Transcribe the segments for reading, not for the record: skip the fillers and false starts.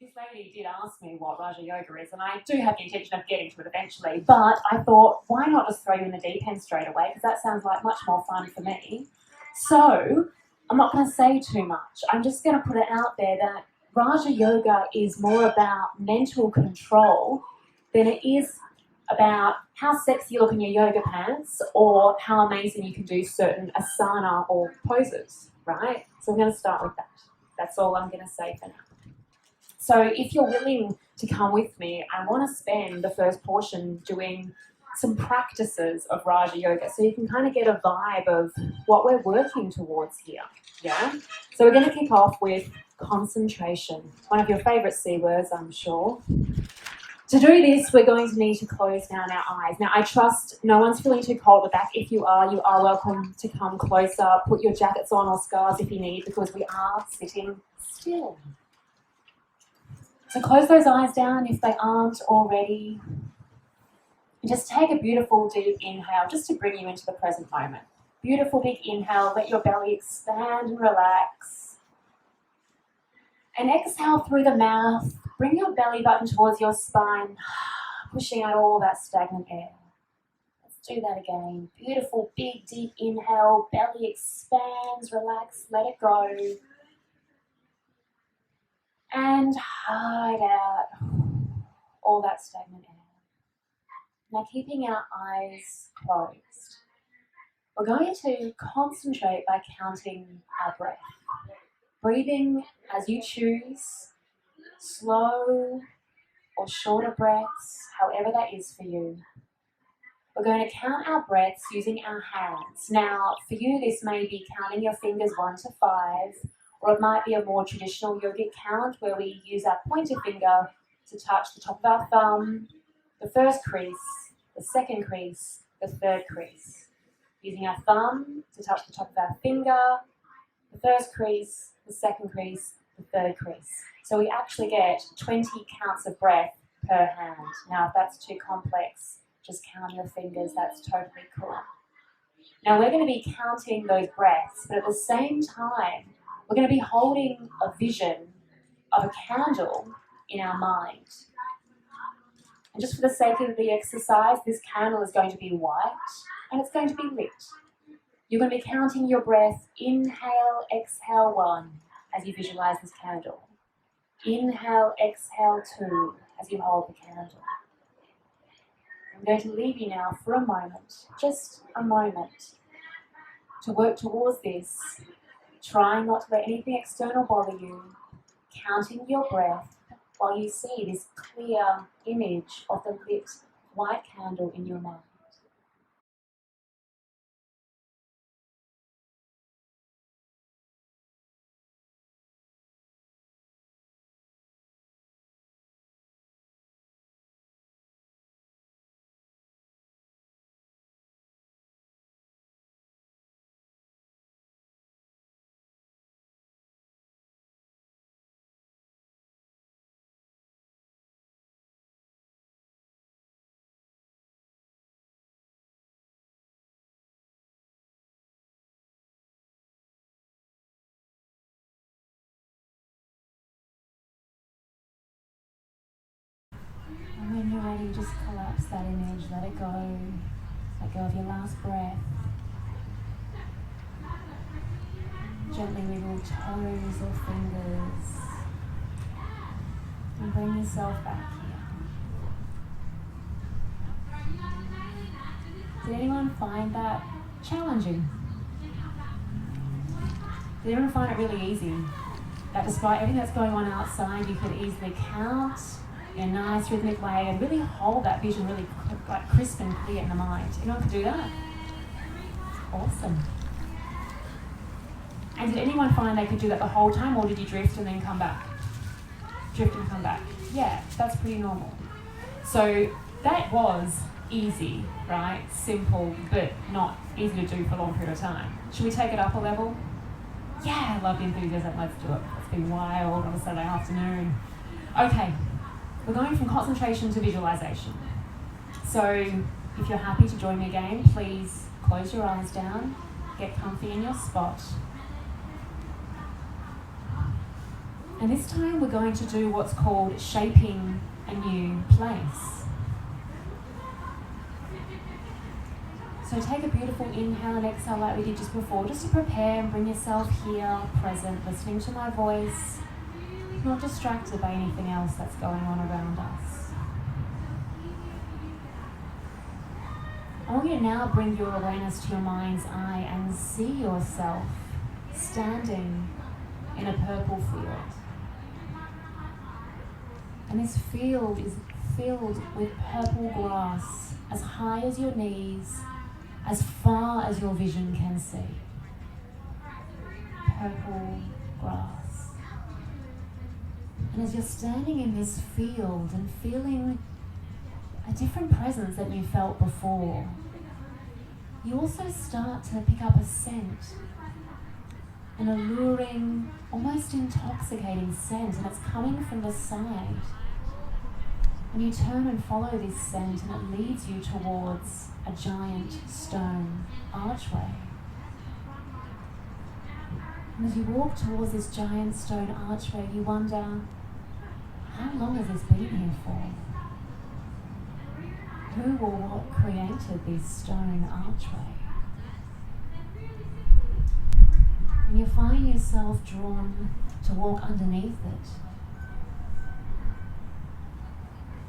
This lady did ask me what Raja Yoga is, and I do have the intention of getting to it eventually, but I thought, why not just throw you in the deep end straight away, because that sounds like much more fun for me. So I'm not going to say too much. I'm just going to put it out there that Raja Yoga is more about mental control than it is about how sexy you look in your yoga pants or how amazing you can do certain asana or poses, right? So I'm going to start with that. That's all I'm going to say for now. So if you're willing to come with me, I want to spend the first portion doing some practices of Raja Yoga so you can kind of get a vibe of what we're working towards here, yeah? So we're going to kick off with concentration, one of your favourite C words, I'm sure. To do this, we're going to need to close down our eyes. Now, I trust no one's feeling too cold at the back. If you are welcome to come closer. Put your jackets on or scarves if you need, because we are sitting still. So close those eyes down if they aren't already. And just take a beautiful deep inhale just to bring you into the present moment. Beautiful big inhale, let your belly expand and relax. And exhale through the mouth, bring your belly button towards your spine, pushing out all that stagnant air. Let's do that again. Beautiful big deep inhale, belly expands, relax, let it go. And hide out all that stagnant air. Now keeping our eyes closed, we're going to concentrate by counting our breath. Breathing as you choose, slow or shorter breaths, however that is for you. We're going to count our breaths using our hands. Now for you this may be counting your fingers 1 to 5, or it might be a more traditional yogic count where we use our pointer finger to touch the top of our thumb, the first crease, the second crease, the third crease. Using our thumb to touch the top of our finger, the first crease, the second crease, the third crease. So we actually get 20 counts of breath per hand. Now if that's too complex, just count your fingers, that's totally cool. Now we're going to be counting those breaths, but at the same time, we're going to be holding a vision of a candle in our mind. And just for the sake of the exercise, this candle is going to be white and it's going to be lit. You're going to be counting your breath, inhale, exhale 1 as you visualize this candle. Inhale, exhale 2 as you hold the candle. I'm going to leave you now for a moment, just a moment, to work towards this. Trying not to let anything external bother you, counting your breath while you see this clear image of the lit white candle in your mind. And when you're ready, just collapse that image, let it go. Let go of your last breath. Gently wiggle toes or fingers. And bring yourself back here. Did anyone find that challenging? Did anyone find it really easy? That despite everything that's going on outside, you could easily count in a nice rhythmic way and really hold that vision really crisp and clear in the mind. Anyone could do that? Awesome. And did anyone find they could do that the whole time, or did you drift and then come back? Drift and come back. Yeah, that's pretty normal. So that was easy, right? Simple, but not easy to do for a long period of time. Should we take it up a level? Yeah, I love the enthusiasm. Let's do it. It's been wild on a Saturday afternoon. Okay, we're going from concentration to visualization. So if you're happy to join me again, please close your eyes down, get comfy in your spot. And this time we're going to do what's called shaping a new place. So take a beautiful inhale and exhale like we did just before, just to prepare and bring yourself here, present, listening to my voice, not distracted by anything else that's going on around us. I want you to now bring your awareness to your mind's eye and see yourself standing in a purple field. And this field is filled with purple grass as high as your knees, as far as your vision can see. Purple grass. And as you're standing in this field and feeling a different presence than you felt before, you also start to pick up a scent, an alluring, almost intoxicating scent, and it's coming from the side. And you turn and follow this scent, and it leads you towards a giant stone archway. And as you walk towards this giant stone archway, you wonder, how long has this been here for? Who or what created this stone archway? And you find yourself drawn to walk underneath it.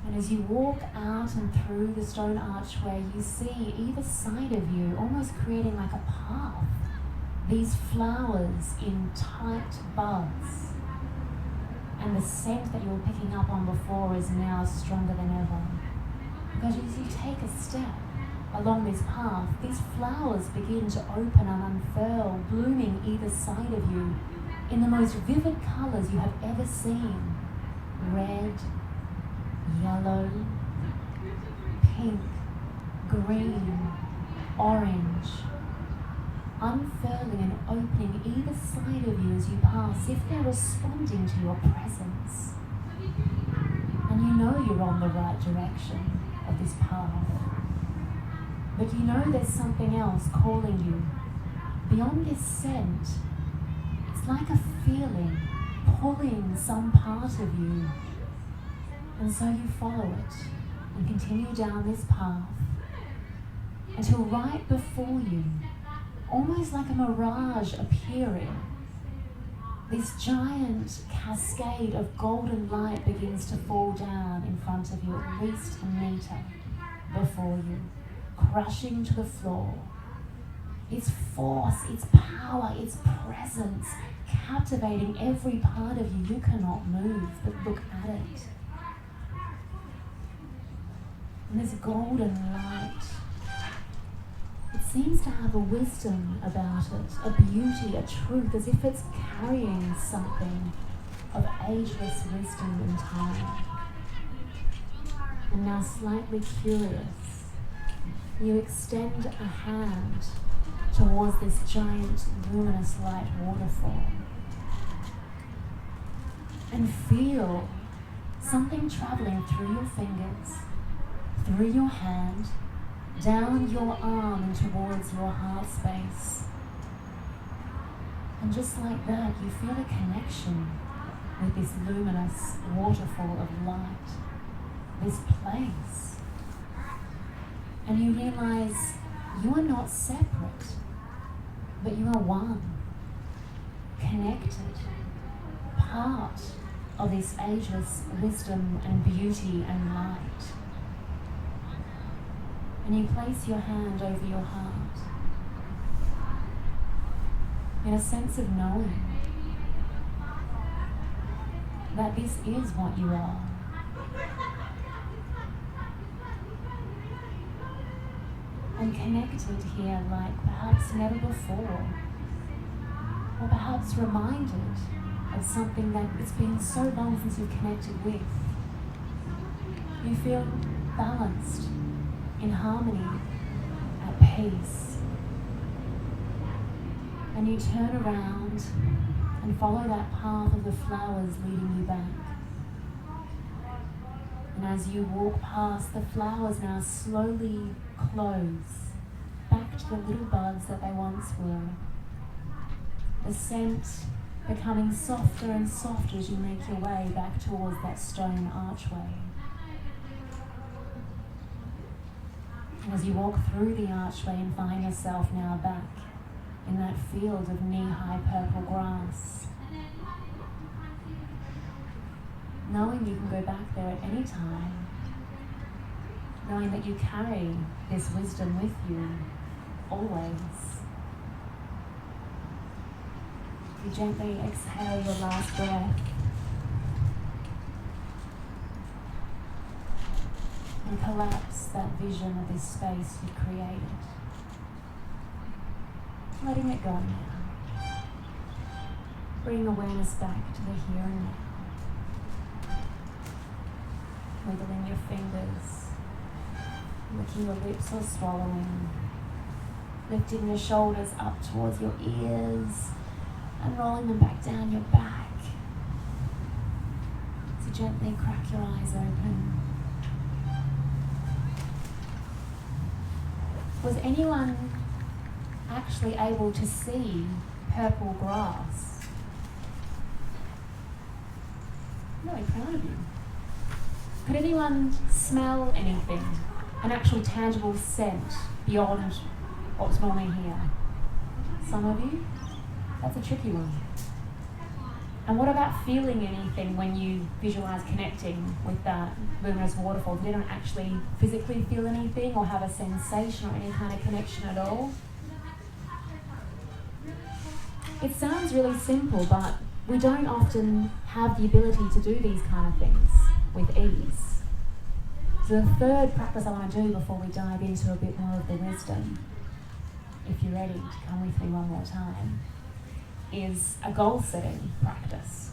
And as you walk out and through the stone archway, you see either side of you, almost creating like a path, these flowers in tight buds. And the scent that you were picking up on before is now stronger than ever. Because as you take a step along this path, these flowers begin to open and unfurl, blooming either side of you in the most vivid colours you have ever seen. Red, yellow, pink, green, orange, unfurling and opening either side of you as you pass, if they're responding to your presence. And you know you're on the right direction of this path. But you know there's something else calling you. Beyond this scent, it's like a feeling pulling some part of you. And so you follow it and continue down this path until right before you, almost like a mirage appearing, this giant cascade of golden light begins to fall down in front of you, at least a meter before you, crushing to the floor. Its force, its power, its presence, captivating every part of you. You cannot move but look at it. And this golden light, it seems to have a wisdom about it, a beauty, a truth, as if it's carrying something of ageless wisdom and time. And now, slightly curious, you extend a hand towards this giant luminous light waterfall and feel something traveling through your fingers, through your hand, down your arm and towards your heart space. And just like that, you feel a connection with this luminous waterfall of light, this place. And you realize you are not separate, but you are one, connected, part of this ageless wisdom and beauty and light. And you place your hand over your heart in a sense of knowing that this is what you are. And connected here like perhaps never before, or perhaps reminded of something that it's been so long since you've connected with. You feel balanced, in harmony, at peace. And you turn around and follow that path of the flowers leading you back. And as you walk past, the flowers now slowly close back to the little buds that they once were. The scent becoming softer and softer as you make your way back towards that stone archway. And as you walk through the archway and find yourself now back in that field of knee-high purple grass, knowing you can go back there at any time, knowing that you carry this wisdom with you always. You gently exhale your last breath and collapse that vision of this space you've created. Letting it go now. Bring awareness back to the here and now. Wiggling your fingers, licking your lips or swallowing, lifting your shoulders up towards your ears and rolling them back down your back. So gently crack your eyes open. Was anyone actually able to see purple grass? I'm really proud of you. Could anyone smell anything? An actual tangible scent beyond what's normally here? Some of you? That's a tricky one. And what about feeling anything when you visualize connecting with that luminous waterfall? Did anyone actually physically feel anything or have a sensation or any kind of connection at all? It sounds really simple, but we don't often have the ability to do these kind of things with ease. So the third practice I want to do before we dive into a bit more of the wisdom, if you're ready to come with me one more time, is a goal-setting practice.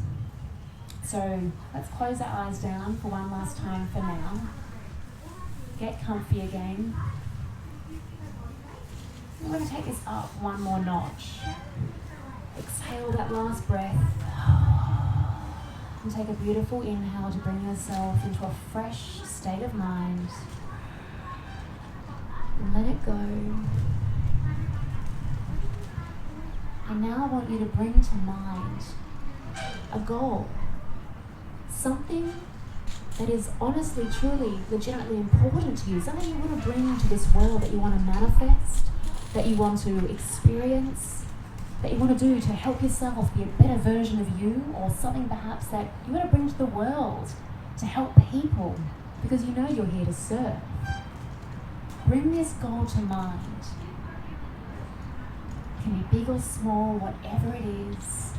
So let's close our eyes down for one last time for now. Get comfy again. We're going to take this up one more notch. Exhale that last breath. And take a beautiful inhale to bring yourself into a fresh state of mind. And let it go. And now I want you to bring to mind a goal. Something that is honestly, truly, legitimately important to you. Something you want to bring to this world, that you want to manifest, that you want to experience, that you want to do to help yourself be a better version of you, or something perhaps that you want to bring to the world to help people because you know you're here to serve. Bring this goal to mind. It can be big or small, whatever it is.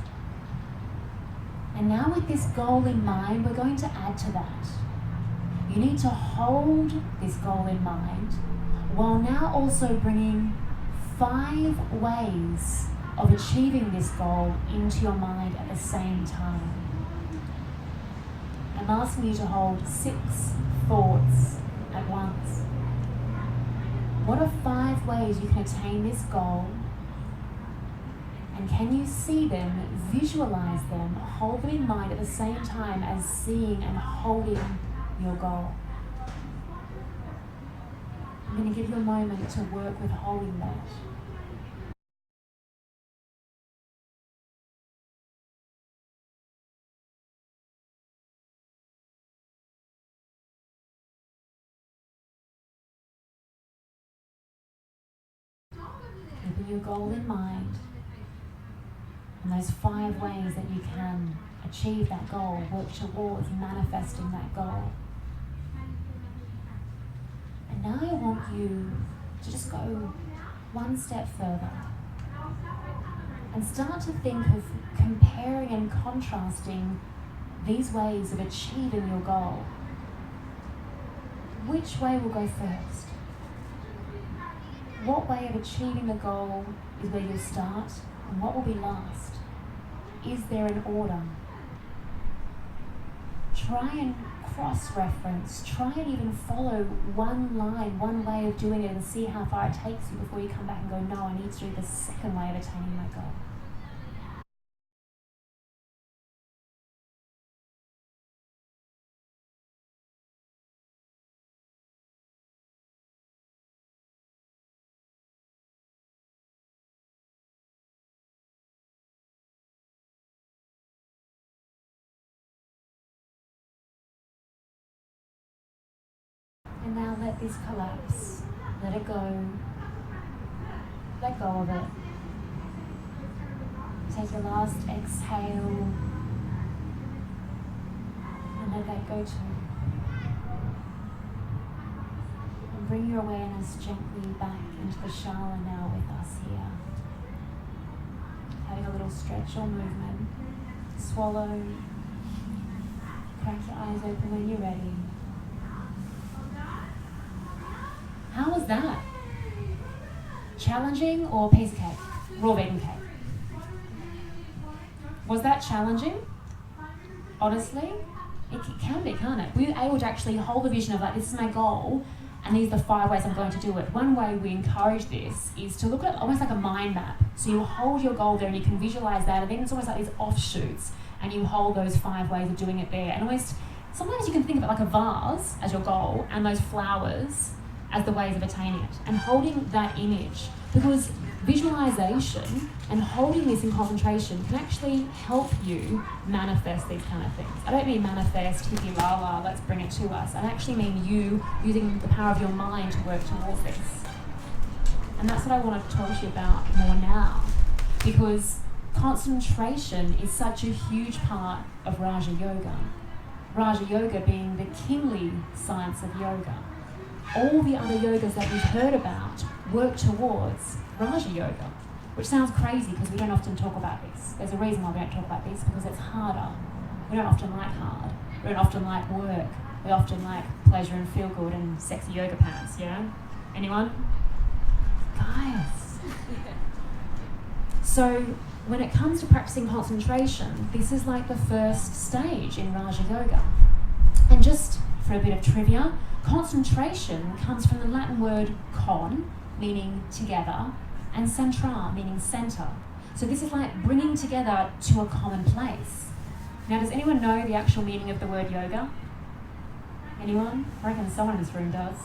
And now with this goal in mind, we're going to add to that. You need to hold this goal in mind while now also bringing 5 ways of achieving this goal into your mind at the same time. I'm asking you to hold 6 thoughts at once. What are 5 ways you can attain this goal? And can you see them, visualize them, hold them in mind at the same time as seeing and holding your goal? I'm going to give you a moment to work with holding that. Keeping your goal in mind, and those 5 ways that you can achieve that goal, work towards manifesting that goal. And now I want you to just go one step further and start to think of comparing and contrasting these ways of achieving your goal. Which way will go first? What way of achieving the goal is where you'll start, and what will be last? Is there an order? Try and cross-reference. Try and even follow one line, one way of doing it, and see how far it takes you before you come back and go, no, I need to do the second way of attaining my goal. let this collapse. Let it go. Let go of it. Take your last exhale and let that go too. And bring your awareness gently back into the shala now with us here. Having a little stretch or movement. Swallow. Crack your eyes open when you're ready. How was that? Challenging or piece of cake? Raw vegan cake. Was that challenging? Honestly? It can be, can't it? We were able to actually hold the vision of like, this is my goal, and these are the 5 ways I'm going to do it. One way we encourage this is to look at it almost like a mind map. So you hold your goal there and you can visualize that, and then it's almost like these offshoots, and you hold those 5 ways of doing it there. And almost, sometimes you can think of it like a vase as your goal, and those flowers as the ways of attaining it. And holding that image, because visualization and holding this in concentration can actually help you manifest these kind of things. I don't mean manifest, hippie la la, let's bring it to us. I actually mean you using the power of your mind to work towards this. And that's what I want to talk to you about more now, because concentration is such a huge part of Raja Yoga. Raja Yoga being the kingly science of yoga. All the other yogas that we've heard about work towards Raja Yoga, which sounds crazy because we don't often talk about this. There's a reason why we don't talk about this, because it's harder. We don't often like hard. We don't often like work. We often like pleasure and feel good and sexy yoga pants, you know? Anyone? Guys. So when it comes to practicing concentration, this is like the first stage in Raja Yoga. And just for a bit of trivia, concentration comes from the Latin word con, meaning together, and centra, meaning center. So this is like bringing together to a common place. Now, does anyone know the actual meaning of the word yoga? Anyone? I reckon someone in this room does.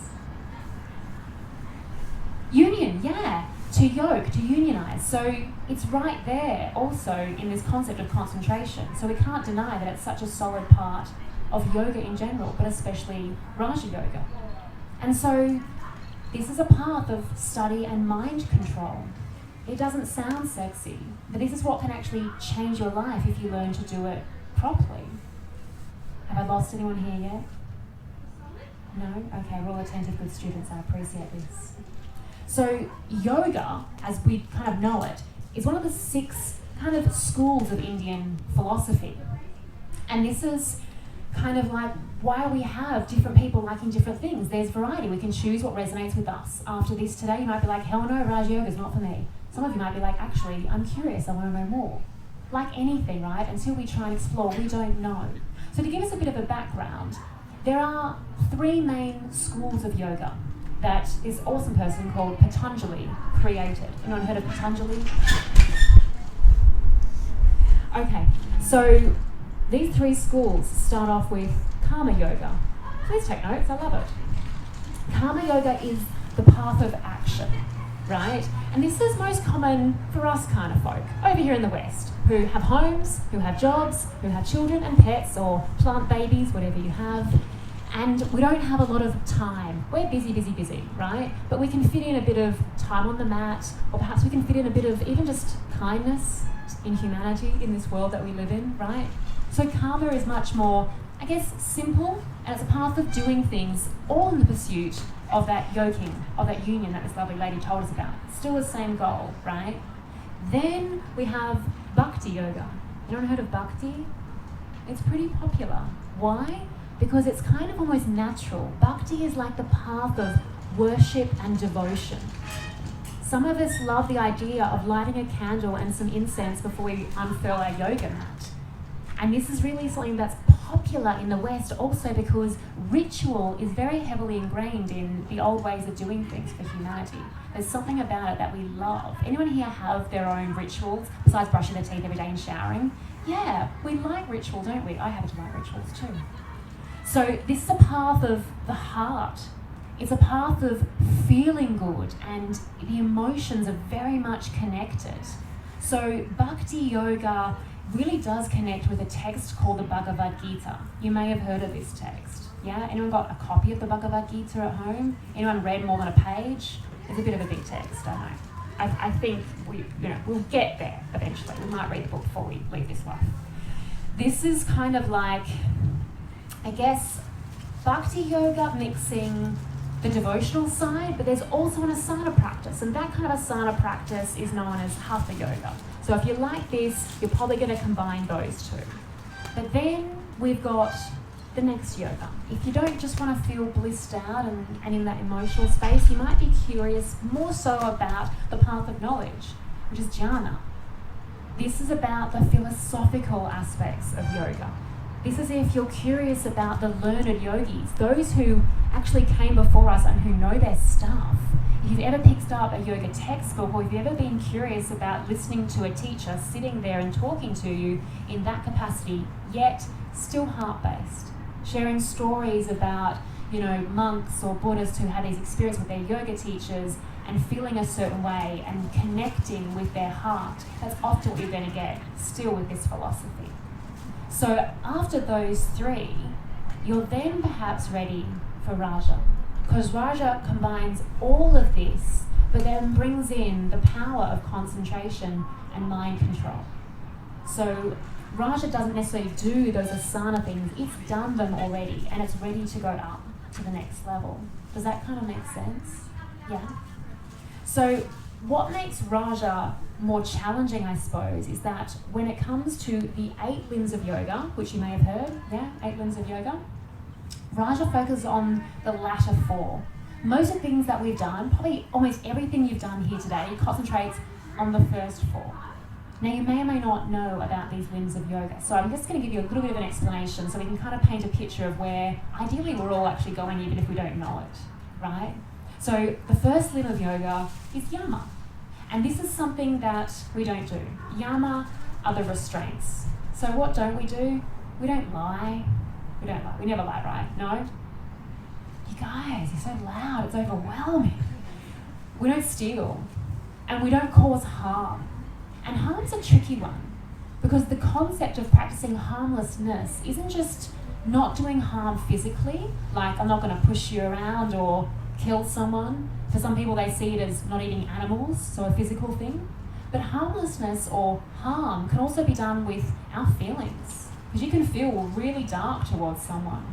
Union, yeah. To yoke, to unionize. So it's right there also in this concept of concentration. So we can't deny that it's such a solid part of yoga in general, but especially Raja Yoga. And so this is a path of study and mind control. It doesn't sound sexy, but this is what can actually change your life if you learn to do it properly. Have I lost anyone here yet? No? Okay, we're all attentive, good students. I appreciate this. So yoga, as we kind of know it, is one of the 6 kind of schools of Indian philosophy. And this is kind of like why we have different people liking different things. There's variety. We can choose what resonates with us. After this today, you might be like, hell no, Raja Yoga is not for me. Some of you might be like, actually, I'm curious, I want to know more. Like anything, right? Until we try and explore, we don't know. So to give us a bit of a background, there are 3 main schools of yoga that this awesome person called Patanjali created. Anyone heard of Patanjali? Okay, so these 3 schools start off with Karma Yoga. Please take notes, I love it. Karma Yoga is the path of action, right? And this is most common for us kind of folk over here in the West, who have homes, who have jobs, who have children and pets or plant babies, whatever you have. And we don't have a lot of time. We're busy, busy, busy, right? But we can fit in a bit of time on the mat, or perhaps we can fit in a bit of even just kindness in humanity in this world that we live in, right? So karma is much more, I guess, simple, and it's a path of doing things all in the pursuit of that yoking, of that union that this lovely lady told us about. Still the same goal, right? Then we have Bhakti Yoga. Anyone heard of Bhakti? It's pretty popular. Why? Because it's kind of almost natural. Bhakti is like the path of worship and devotion. Some of us love the idea of lighting a candle and some incense before we unfurl our yoga mat. And this is really something that's popular in the West also because ritual is very heavily ingrained in the old ways of doing things for humanity. There's something about it that we love. Anyone here have their own rituals besides brushing their teeth every day and showering? Yeah, we like ritual, don't we? I happen to like rituals too. So this is a path of the heart. It's a path of feeling good, and the emotions are very much connected. So Bhakti Yoga really does connect with a text called the Bhagavad-Gita. You may have heard of this text. Yeah? Anyone got a copy of the Bhagavad-Gita at home? Anyone read more than a page? It's a bit of a big text, I know. I think we'll get there eventually. We might read the book before we leave this life. This is kind of like, I guess, Bhakti Yoga mixing the devotional side, but there's also an asana practice, and that kind of asana practice is known as Hatha Yoga. So if you like this, you're probably going to combine those two. But then we've got the next yoga. If you don't just want to feel blissed out and in that emotional space, you might be curious more so about the path of knowledge, which is Jhana. This is about the philosophical aspects of yoga. This is if you're curious about the learned yogis, those who actually came before us and who know their stuff. If you've ever picked up a yoga textbook, or if you've ever been curious about listening to a teacher sitting there and talking to you in that capacity, yet still heart-based, sharing stories about, monks or Buddhists who had these experiences with their yoga teachers and feeling a certain way and connecting with their heart, that's often what you're going to get still with this philosophy. So after those three, you're then perhaps ready for Raja, because Raja combines all of this, but then brings in the power of concentration and mind control. So Raja doesn't necessarily do those asana things, it's done them already, and it's ready to go up to the next level. Does that kind of make sense? Yeah? So what makes Raja more challenging, I suppose, is that when it comes to the 8 limbs of yoga, which you may have heard, 8 limbs of yoga, Raja focuses on the latter 4. Most of the things that we've done, probably almost everything you've done here today, concentrates on the first 4. Now, you may or may not know about these limbs of yoga, so I'm just going to give you a little bit of an explanation so we can kind of paint a picture of where, ideally, we're all actually going, even if we don't know it, right? So the first limb of yoga is yama. And this is something that we don't do. Yama are the restraints. So what don't we do? We don't lie. We never lie, right? No? You guys, you're so loud, it's overwhelming. We don't steal. And we don't cause harm. And harm's a tricky one, because the concept of practicing harmlessness isn't just not doing harm physically, like I'm not going to push you around or kill someone. For some people, they see it as not eating animals, so a physical thing. But harmlessness or harm can also be done with our feelings, because you can feel really dark towards someone.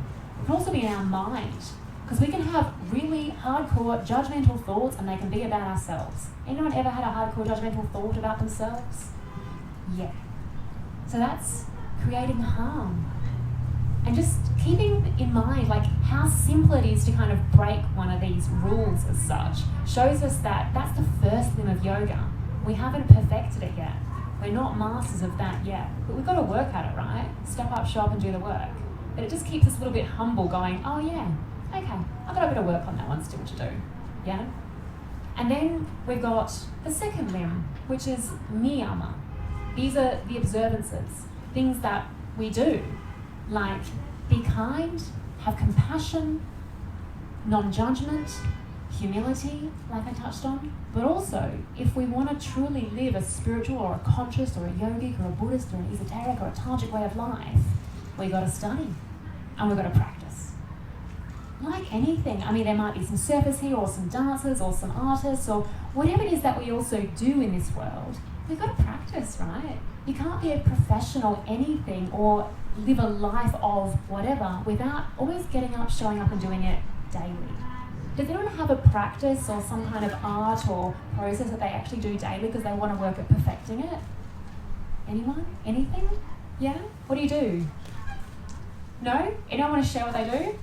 It can also be in our mind, because we can have really hardcore judgmental thoughts and they can be about ourselves. Anyone ever had a hardcore judgmental thought about themselves? Yeah. So that's creating harm. And just keeping in mind like how simple it is to kind of break one of these rules as such shows us that that's the first limb of yoga. We haven't perfected it yet. We're not masters of that yet. But we've got to work at it, right? Step up, show up and do the work. But it just keeps us a little bit humble going, oh yeah, okay, I've got a bit of work on that one still to do. Yeah? And then we've got the second limb, which is niyama. These are the observances, things that we do, like be kind, have compassion, non-judgment, humility, like I touched on. But also, if we want to truly live a spiritual or a conscious or a yogic or a Buddhist or an esoteric or a tantric way of life, we've got to study and we've got to practice. Like anything, I mean, there might be some surfers here or some dancers or some artists or whatever it is that we also do in this world, we've got to practice, right? You can't be a professional anything or live a life of whatever without always getting up, showing up and doing it daily. Does anyone have a practice or some kind of art or process that they actually do daily because they want to work at perfecting it? Anyone? Anything? Yeah? What do you do? No? Anyone want to share what they do?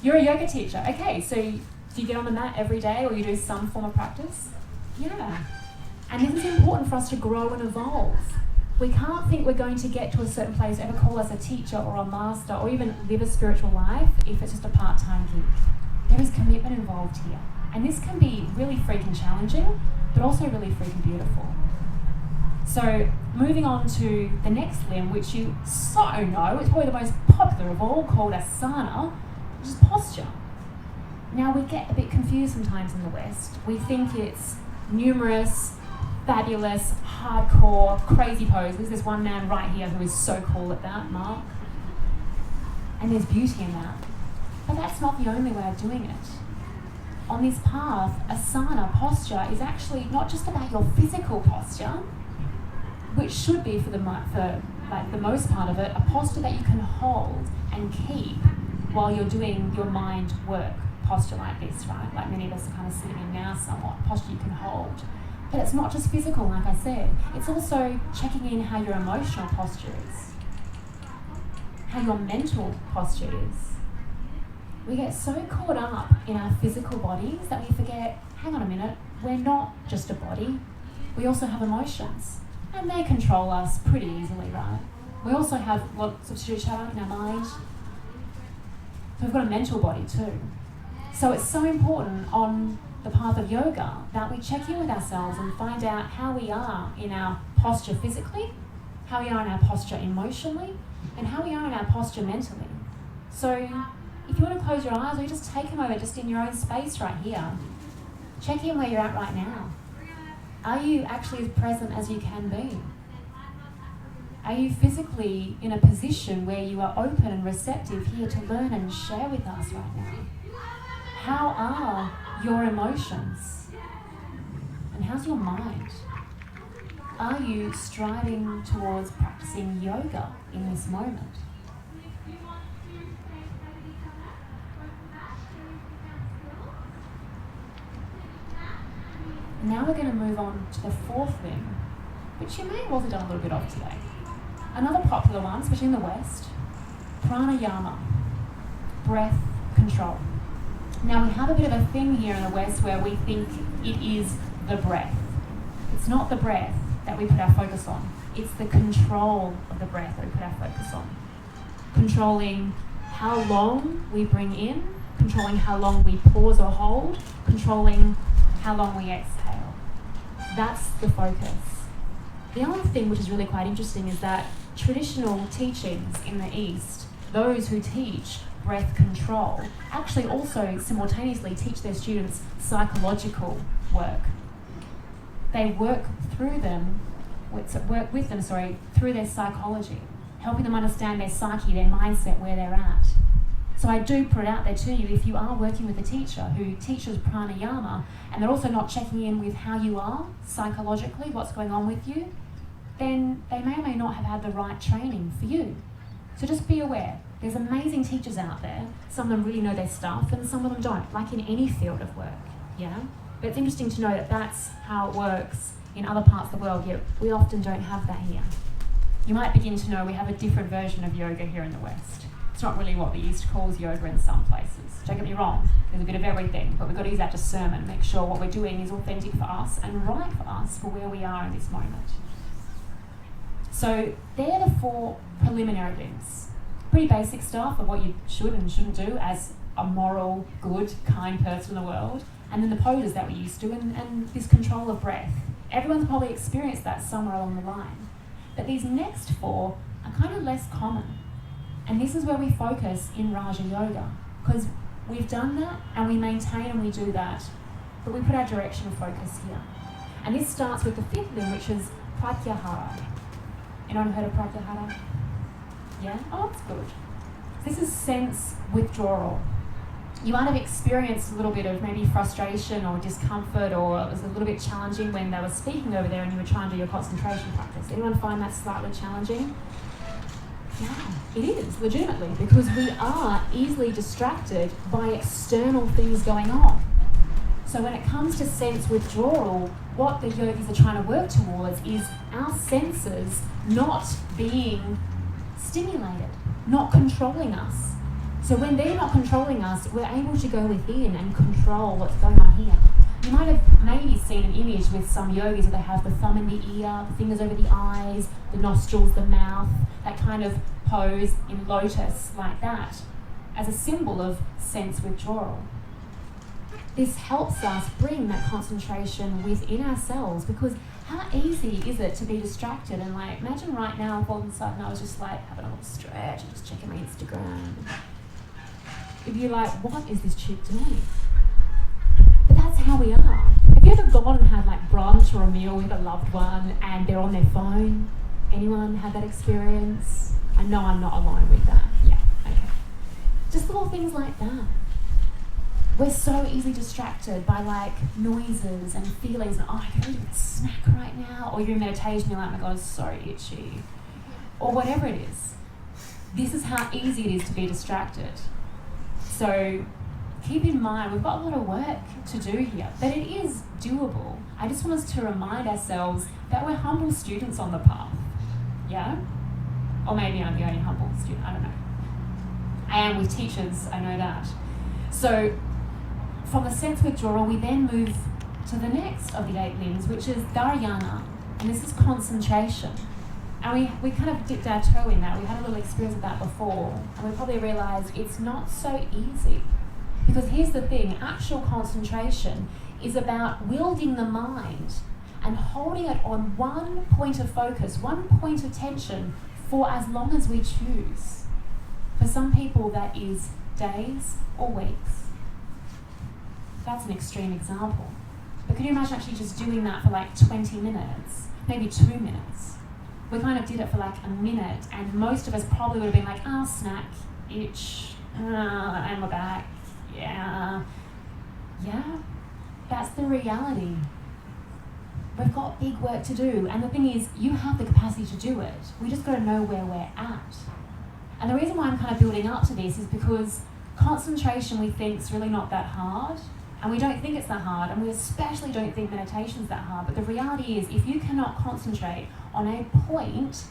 You're a yoga teacher. Okay, so do you get on the mat every day or you do some form of practice? Yeah. And this is important for us to grow and evolve. We can't think we're going to get to a certain place, ever call us a teacher or a master or even live a spiritual life if it's just a part-time gig. There is commitment involved here. And this can be really freaking challenging, but also really freaking beautiful. So moving on to the next limb, which you so know, it's probably the most popular of all, called asana, which is posture. Now we get a bit confused sometimes in the West. We think it's numerous, fabulous, hardcore, crazy poses. There's one man right here who is so cool at that, Mark. And there's beauty in that. But that's not the only way of doing it. On this path, asana, posture, is actually not just about your physical posture, which should be for the most part of it, a posture that you can hold and keep while you're doing your mind work. Posture like this, right? Like many of us are kind of sitting in now somewhat, posture you can hold. But it's not just physical, like I said. It's also checking in how your emotional posture is, how your mental posture is. We get so caught up in our physical bodies that we forget, hang on a minute, we're not just a body. We also have emotions, and they control us pretty easily, right? We also have lots of shuddha in our mind. So we've got a mental body too. So it's so important on the path of yoga that we check in with ourselves and find out how we are in our posture physically, how we are in our posture emotionally, and how we are in our posture mentally. So if you want to close your eyes, or you just take a moment just in your own space right here, check in where you're at right now. Are you actually as present as you can be? Are you physically in a position where you are open and receptive here to learn and share with us right now? How are your emotions? And how's your mind? Are you striving towards practicing yoga in this moment? Now we're going to move on to the fourth limb, which you may have also done a little bit of today. Another popular one, especially in the West, Pranayama, breath control. Now we have a bit of a thing here in the West where we think it is the breath. It's not the breath that we put our focus on. It's the control of the breath that we put our focus on. Controlling how long we bring in, controlling how long we pause or hold, controlling how long we exhale. That's the focus. The other thing which is really quite interesting is that traditional teachings in the East, those who teach breath control, actually also simultaneously teach their students psychological work. They work with them through their psychology, helping them understand their psyche, their mindset, where they're at. So I do put it out there to you, if you are working with a teacher who teaches pranayama and they're also not checking in with how you are psychologically, what's going on with you, then they may or may not have had the right training for you. So just be aware. There's amazing teachers out there. Some of them really know their stuff and some of them don't, like in any field of work, yeah? But it's interesting to know that that's how it works in other parts of the world, yet we often don't have that here. You might begin to know we have a different version of yoga here in the West. It's not really what the East calls yoga in some places. Don't get me wrong, there's a bit of everything, but we've got to use that discernment, make sure what we're doing is authentic for us and right for us for where we are in this moment. So they're the four preliminary limbs. Pretty basic stuff of what you should and shouldn't do as a moral, good, kind person in the world. And then the poses that we're used to and this control of breath. Everyone's probably experienced that somewhere along the line. But these next four are kind of less common. And this is where we focus in Raja Yoga, because we've done that and we maintain and we do that, but we put our direction of focus here. And this starts with the fifth limb, which is pratyahara. Anyone heard of pratyahara? Yeah? Oh, that's good. This is sense withdrawal. You might have experienced a little bit of maybe frustration or discomfort, or it was a little bit challenging when they were speaking over there and you were trying to do your concentration practice. Anyone find that slightly challenging? Yeah, it is, legitimately, because we are easily distracted by external things going on. So when it comes to sense withdrawal, what the yogis are trying to work towards is our senses not being stimulated, not controlling us. So when they're not controlling us, we're able to go within and control what's going on here. You might have maybe seen an image with some yogis where they have the thumb in the ear, the fingers over the eyes, the nostrils, the mouth, that kind of pose in lotus like that, as a symbol of sense withdrawal. This helps us bring that concentration within ourselves, because how easy is it to be distracted and like, imagine right now if all of a sudden I was just like having a little stretch and just checking my Instagram. If you're like, what is this chick doing? But that's how we are. Have you ever gone and had like brunch or a meal with a loved one and they're on their phone? Anyone had that experience? I know I'm not alone with that. Yeah, okay. Just little things like that. We're so easily distracted by like noises and feelings, and I can really get a snack right now, or you're in meditation, you're like, oh my God, it's so itchy, or whatever it is. This is how easy it is to be distracted. So keep in mind, we've got a lot of work to do here, but it is doable. I just want us to remind ourselves that we're humble students on the path, yeah? Or maybe I'm the only humble student, I don't know. I am with teachers, I know that. So from the sense withdrawal, we then move to the next of the 8 limbs, which is dharana, and this is concentration. And we kind of dipped our toe in that. We had a little experience of that before, and we probably realised it's not so easy. Because here's the thing, actual concentration is about wielding the mind and holding it on one point of focus, one point of tension for as long as we choose. For some people that is days or weeks. That's an extreme example. But can you imagine actually just doing that for like 20 minutes, maybe 2 minutes? We kind of did it for like a minute, and most of us probably would have been like, oh, snack, itch, and we're back, yeah. That's the reality. We've got big work to do, and the thing is, you have the capacity to do it. We just got to know where we're at. And the reason why I'm kind of building up to this is because concentration we think is really not that hard, and we don't think it's that hard, and we especially don't think meditation's that hard. But the reality is, if you cannot concentrate on a point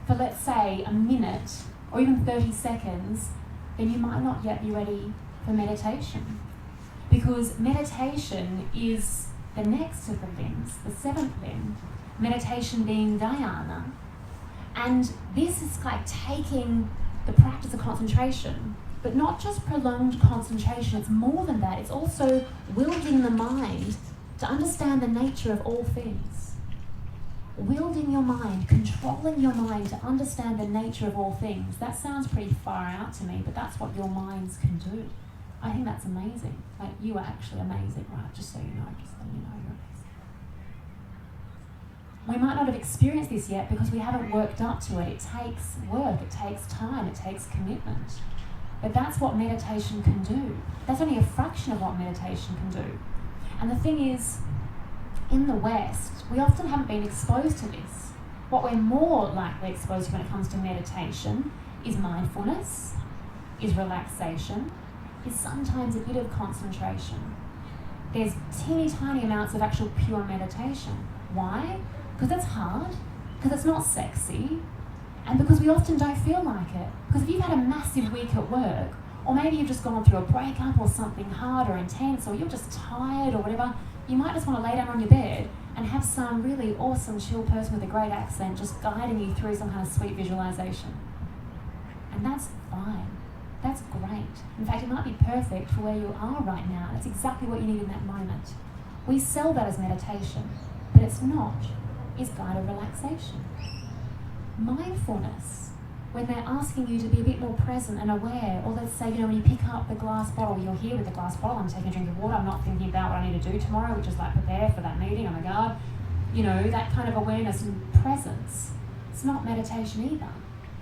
for, let's say, a minute or even 30 seconds, then you might not yet be ready for meditation. Because meditation is the next of the limbs, the 7th limb, meditation being dhyana. And this is like taking the practice of concentration, but not just prolonged concentration, it's more than that. It's also wielding the mind to understand the nature of all things. Wielding your mind, controlling your mind to understand the nature of all things. That sounds pretty far out to me, but that's what your minds can do. I think that's amazing. Like, you are actually amazing, right? Just so you know, you're amazing. We might not have experienced this yet because we haven't worked up to it. It takes work, it takes time, it takes commitment. But that's what meditation can do. That's only a fraction of what meditation can do. And the thing is, in the West, we often haven't been exposed to this. What we're more likely exposed to when it comes to meditation is mindfulness, is relaxation, is sometimes a bit of concentration. There's teeny tiny amounts of actual pure meditation. Why? Because it's hard, because it's not sexy, and because we often don't feel like it. Because if you've had a massive week at work, or maybe you've just gone through a breakup or something hard or intense, or you're just tired or whatever, you might just want to lay down on your bed and have some really awesome, chill person with a great accent just guiding you through some kind of sweet visualization. And that's fine. That's great. In fact, it might be perfect for where you are right now. That's exactly what you need in that moment. We sell that as meditation, but it's not. It's guided relaxation. Mindfulness, when they're asking you to be a bit more present and aware, or let's say, when you pick up the glass bottle, you're here with the glass bottle, I'm taking a drink of water, I'm not thinking about what I need to do tomorrow, which is like prepare for that meeting, oh my God. That kind of awareness and presence. It's not meditation either,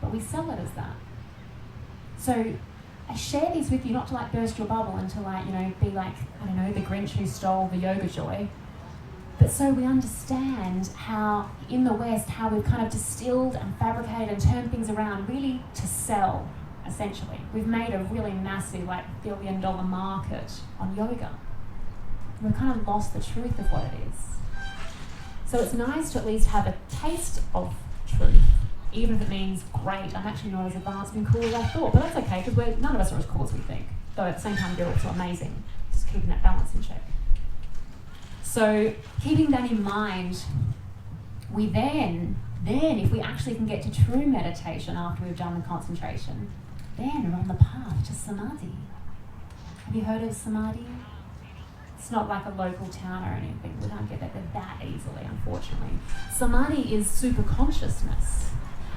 but we sell it as that. So I share these with you not to like burst your bubble and to like, be like, I don't know, the Grinch who stole the yoga joy. But so we understand how, in the West, how we've kind of distilled and fabricated and turned things around really to sell, essentially. We've made a really massive, like, $1 billion market on yoga. We've kind of lost the truth of what it is. So it's nice to at least have a taste of truth, even if it means, great, I'm actually not as advanced and cool as I thought. But that's okay, because none of us are as cool as we think. Though at the same time, they're also amazing. Just keeping that balance in check. So keeping that in mind, we then, if we actually can get to true meditation after we've done the concentration, then we're on the path to Samadhi. Have you heard of Samadhi? It's not like a local town or anything. We don't get that that easily, unfortunately. Samadhi is super consciousness,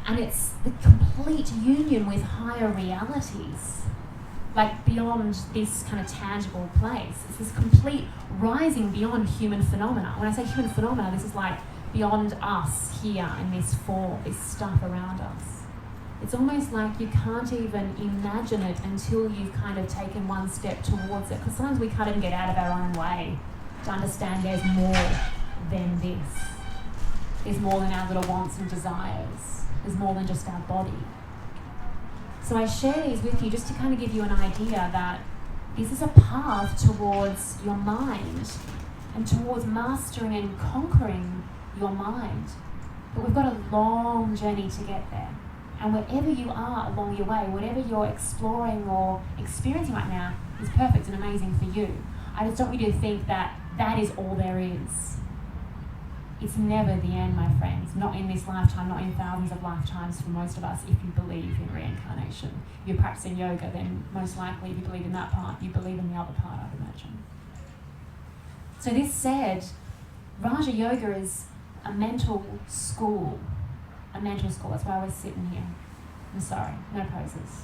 and it's the complete union with higher realities. Like beyond this kind of tangible place. It's this complete rising beyond human phenomena. When I say human phenomena, this is like beyond us here in this form, this stuff around us. It's almost like you can't even imagine it until you've kind of taken one step towards it. Because sometimes we can't even get out of our own way to understand there's more than this. There's more than our little wants and desires. There's more than just our body. So I share these with you just to kind of give you an idea that this is a path towards your mind and towards mastering and conquering your mind. But we've got a long journey to get there. And wherever you are along your way, whatever you're exploring or experiencing right now is perfect and amazing for you. I just don't want you to think that that is all there is. It's never the end, my friends. Not in this lifetime, not in thousands of lifetimes for most of us, if you believe in reincarnation. If you're practicing yoga, then most likely if you believe in that part, you believe in the other part, I'd imagine. So this said, Raja Yoga is a mental school. A mental school, that's why we're sitting here. I'm sorry, no poses.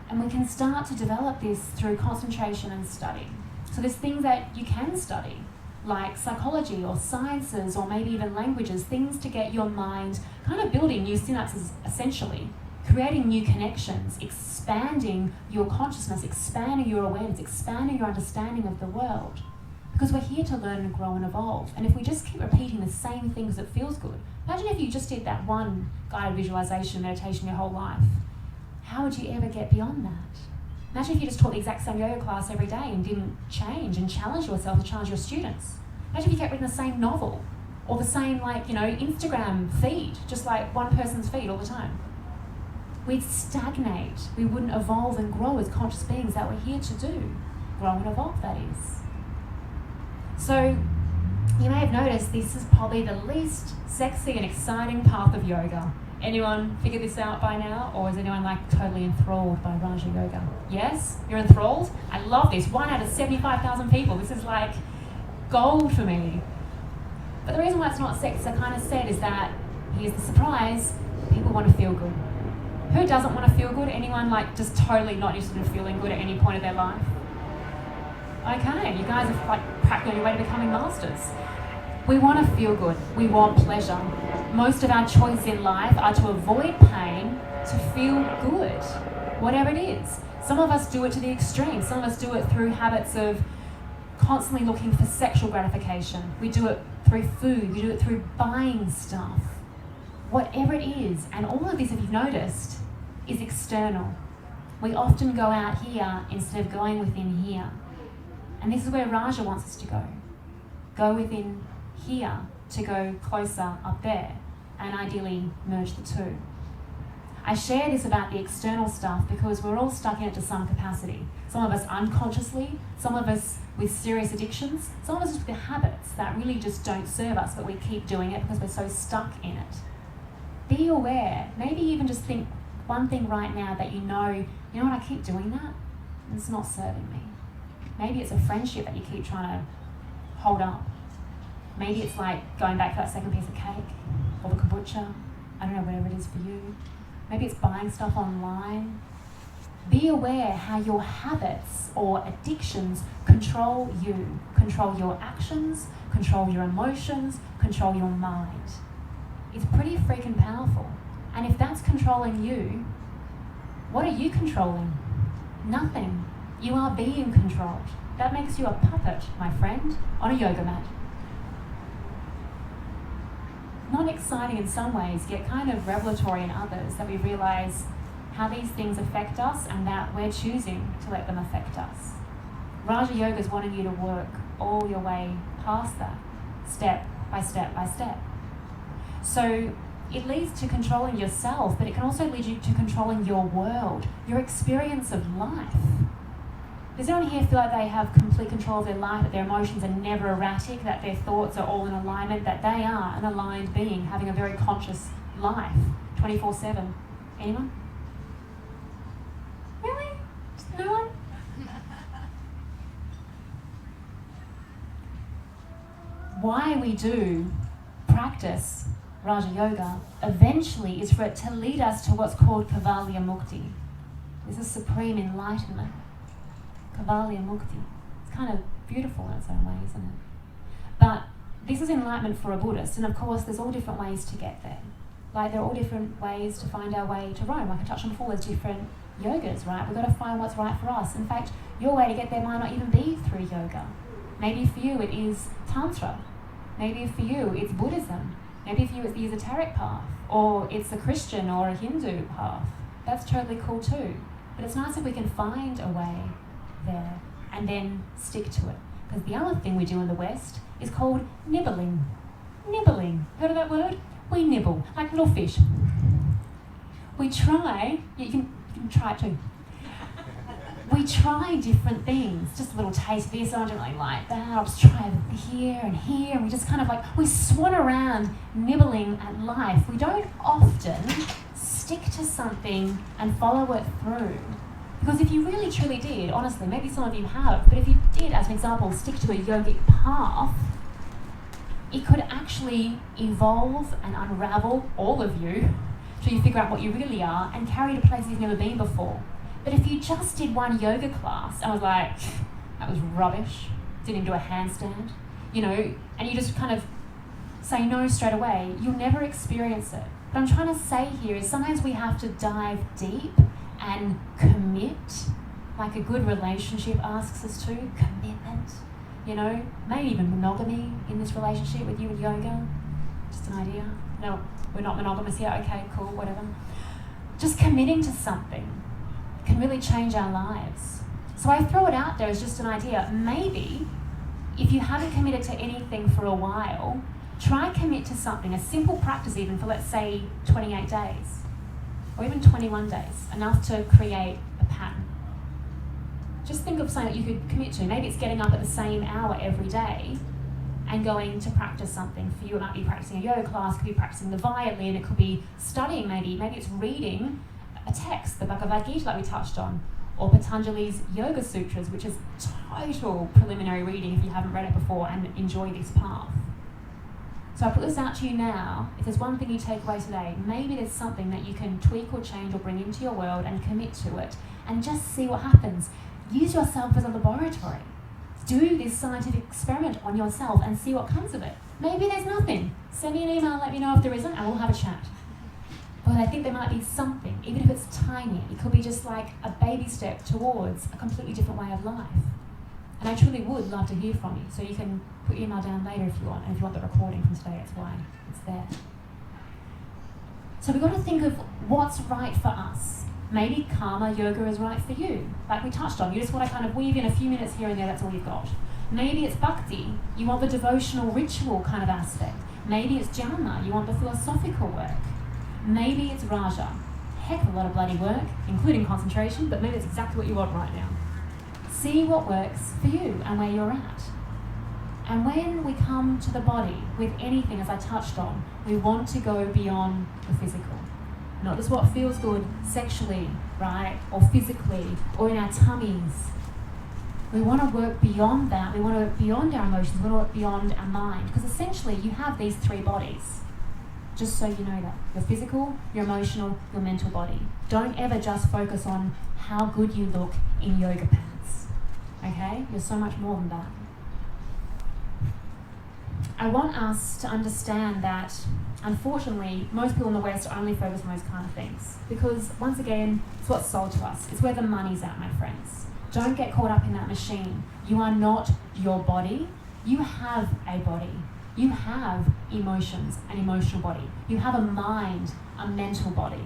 And we can start to develop this through concentration and study. So there's things that you can study, like psychology or sciences or maybe even languages, things to get your mind kind of building new synapses essentially, creating new connections, expanding your consciousness, expanding your awareness, expanding your understanding of the world. Because we're here to learn and grow and evolve. And if we just keep repeating the same things that feels good, imagine if you just did that one guided visualization meditation your whole life. How would you ever get beyond that? Imagine if you just taught the exact same yoga class every day and didn't change and challenge yourself and challenge your students. Imagine if you kept reading the same novel or the same, Instagram feed, just like one person's feed all the time. We'd stagnate. We wouldn't evolve and grow as conscious beings that we're here to do. Grow and evolve, that is. So, you may have noticed this is probably the least sexy and exciting path of yoga. Anyone figured this out by now? Or is anyone totally enthralled by Raja Yoga? Yes? You're enthralled? I love this. 1 out of 75,000 people. This is like gold for me. But the reason why it's not sexy, I kind of said, is that, here's the surprise, people want to feel good. Who doesn't want to feel good? Anyone just totally not interested in feeling good at any point of their life? Okay, you guys are practically on your way to becoming masters. We want to feel good. We want pleasure. Most of our choices in life are to avoid pain, to feel good, whatever it is. Some of us do it to the extreme. Some of us do it through habits of constantly looking for sexual gratification. We do it through food. We do it through buying stuff. Whatever it is, and all of this, if you've noticed, is external. We often go out here instead of going within here. And this is where Raja wants us to go. Go within here to go closer up there and ideally merge the two. I share this about the external stuff because we're all stuck in it to some capacity. Some of us unconsciously, some of us with serious addictions, some of us with the habits that really just don't serve us, but we keep doing it because we're so stuck in it. Be aware. Maybe even just think one thing right now that you know what, I keep doing that and it's not serving me. Maybe it's a friendship that you keep trying to hold up. Maybe it's going back for that second piece of cake or the kombucha. I don't know, whatever it is for you. Maybe it's buying stuff online. Be aware how your habits or addictions control you, control your actions, control your emotions, control your mind. It's pretty freaking powerful. And if that's controlling you, what are you controlling? Nothing. You are being controlled. That makes you a puppet, my friend, on a yoga mat. Not exciting in some ways, yet kind of revelatory in others, that we realize how these things affect us and that we're choosing to let them affect us. Raja Yoga is wanting you to work all your way past that, step by step by step. So it leads to controlling yourself, but it can also lead you to controlling your world, your experience of life. Does anyone here feel like they have complete control of their life, that their emotions are never erratic, that their thoughts are all in alignment, that they are an aligned being, having a very conscious life, 24/7? Anyone? Really? Just no one? Why we do practice Raja Yoga eventually is for it to lead us to what's called kavaliamukti. This is supreme enlightenment. Kavaliamukti. It's kind of beautiful in its own way, isn't it? But this is enlightenment for a Buddhist, and of course there's all different ways to get there. Like, there are all different ways to find our way to Rome. Like I touched on before, there's different yogas, right? We've got to find what's right for us. In fact, your way to get there might not even be through yoga. Maybe for you it is Tantra. Maybe for you it's Buddhism. Maybe for you it's the esoteric path, or it's a Christian or a Hindu path. That's totally cool too. But it's nice if we can find a way there and then stick to it. Because the other thing we do in the West is called nibbling. Nibbling. Heard of that word? We nibble, like little fish. We try, you can try it too. We try different things, just a little taste of this, I don't really like that, I'll just try here, and we just kind of like, we swan around nibbling at life. We don't often stick to something and follow it through. Because if you really truly did, honestly, maybe some of you have, but if you did, as an example, stick to a yogic path, it could actually evolve and unravel all of you till you figure out what you really are and carry you to places you've never been before. But if you just did one yoga class and was like, that was rubbish, didn't even do a handstand, and you just kind of say no straight away, you'll never experience it. What I'm trying to say here is sometimes we have to dive deep and commit, like a good relationship asks us to, commitment. Maybe even monogamy in this relationship with you and yoga. Just an idea. No, we're not monogamous here. Okay, cool, whatever. Just committing to something can really change our lives. So I throw it out there as just an idea. Maybe if you haven't committed to anything for a while, try commit to something, a simple practice even for, let's say, 28 days or even 21 days, enough to create a pattern. Just think of something that you could commit to. Maybe it's getting up at the same hour every day and going to practice something. For you, it might be practicing a yoga class, it could be practicing the violin, it could be studying maybe it's reading a text, the Bhagavad-Gita like we touched on, or Patanjali's Yoga Sutras, which is total preliminary reading if you haven't read it before and enjoy this path. So I put this out to you now. If there's one thing you take away today, maybe there's something that you can tweak or change or bring into your world and commit to it and just see what happens. Use yourself as a laboratory. Do this scientific experiment on yourself and see what comes of it. Maybe there's nothing. Send me an email, let me know if there isn't, and we'll have a chat. But I think there might be something, even if it's tiny. It could be just like a baby step towards a completely different way of life. And I truly would love to hear from you. So you can put your email down later if you want. And if you want the recording from today, that's why it's there. So we've got to think of what's right for us. Maybe karma yoga is right for you. Like we touched on, you just want to kind of weave in a few minutes here and there, that's all you've got. Maybe it's bhakti, you want the devotional ritual kind of aspect. Maybe it's jhana, you want the philosophical work. Maybe it's raja, heck of a lot of bloody work, including concentration, but maybe it's exactly what you want right now. See what works for you and where you're at. And when we come to the body with anything, as I touched on, we want to go beyond the physical. Not just what feels good sexually, right, or physically, or in our tummies. We want to work beyond that. We want to work beyond our emotions. We want to work beyond our mind. Because essentially, you have these three bodies. Just so you know that. Your physical, your emotional, your mental body. Don't ever just focus on how good you look in yoga pants. Okay? You're so much more than that. I want us to understand that, unfortunately, most people in the West only focus on those kind of things. Because, once again, it's what's sold to us. It's where the money's at, my friends. Don't get caught up in that machine. You are not your body. You have a body. You have emotions, an emotional body. You have a mind, a mental body.